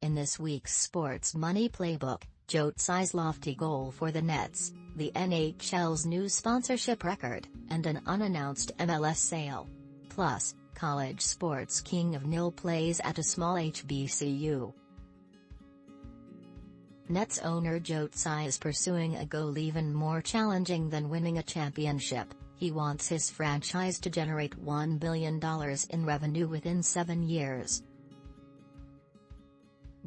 In this week's Sports Money Playbook, Tsai's lofty goal for the Nets, the NHL's new sponsorship record, and an unannounced MLS sale. Plus, college sports king of NIL plays at a small HBCU. Nets owner Tsai is pursuing a goal even more challenging than winning a championship. He wants his franchise to generate $1 billion in revenue within 7 years.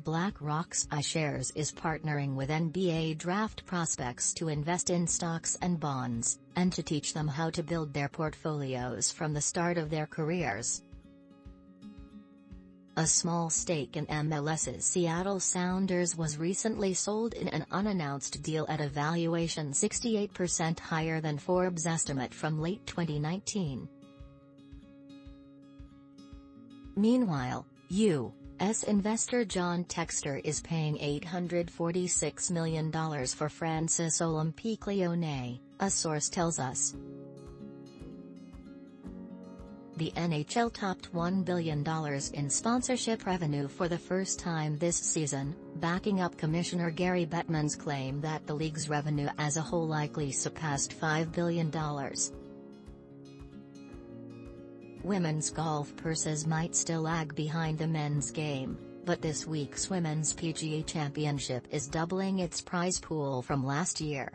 BlackRock's iShares is partnering with NBA draft prospects to invest in stocks and bonds, and to teach them how to build their portfolios from the start of their careers. A small stake in MLS's Seattle Sounders was recently sold in an unannounced deal at a valuation 68% higher than Forbes' estimate from late 2019. Meanwhile, U.S. investor John Textor is paying $846 million for Francis Olympique Lyonnais, a source tells us. The NHL topped $1 billion in sponsorship revenue for the first time this season, backing up Commissioner Gary Bettman's claim that the league's revenue as a whole likely surpassed $5 billion. Women's golf purses might still lag behind the men's game, but this week's Women's PGA Championship is doubling its prize pool from last year.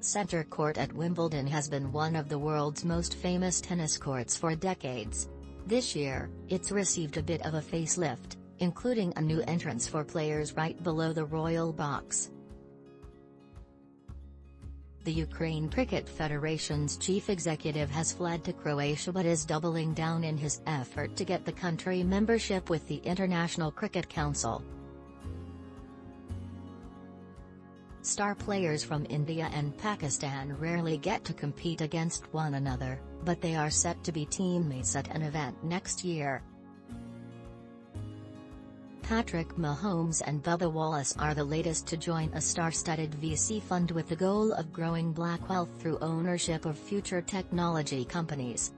Center Court at Wimbledon has been one of the world's most famous tennis courts for decades. This year, it's received a bit of a facelift, including a new entrance for players right below the royal box. The Ukraine Cricket Federation's chief executive has fled to Croatia but is doubling down in his effort to get the country membership with the International Cricket Council. Star players from India and Pakistan rarely get to compete against one another, but they are set to be teammates at an event next year. Patrick Mahomes and Bubba Wallace are the latest to join a star-studded VC fund with the goal of growing black wealth through ownership of future technology companies.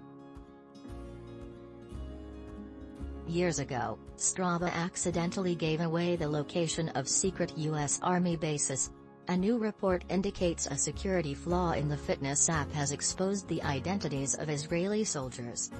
Years ago, Strava accidentally gave away the location of secret U.S. Army bases. A new report indicates a security flaw in the fitness app has exposed the identities of Israeli soldiers.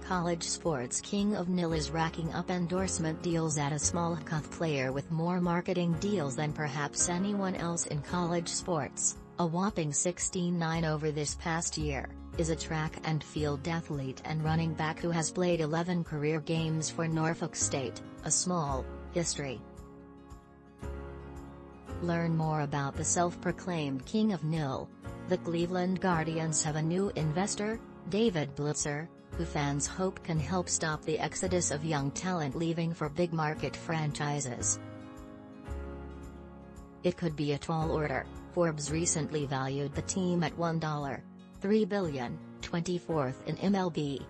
College sports king of NIL is racking up endorsement deals at a small CUF player with more marketing deals than perhaps anyone else in college sports. A whopping 16-9 over this past year, is a track and field athlete and running back who has played 11 career games for Norfolk State, a small history. Learn more about the self-proclaimed king of NIL. The Cleveland Guardians have a new investor, David Blitzer, who fans hope can help stop the exodus of young talent leaving for big-market franchises. It could be a tall order. Forbes recently valued the team at $1.3 billion, 24th in MLB.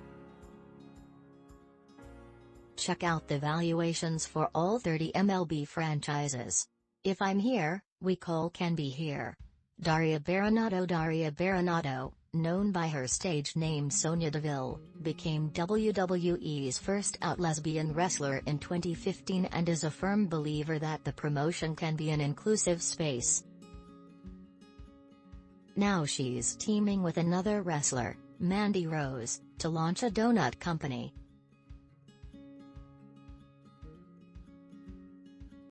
Check out the valuations for all 30 MLB franchises. If I'm here, we call can be here. Daria Baronato, known by her stage name Sonya Deville, became WWE's first out lesbian wrestler in 2015 and is a firm believer that the promotion can be an inclusive space. Now she's teaming with another wrestler, Mandy Rose, to launch a donut company.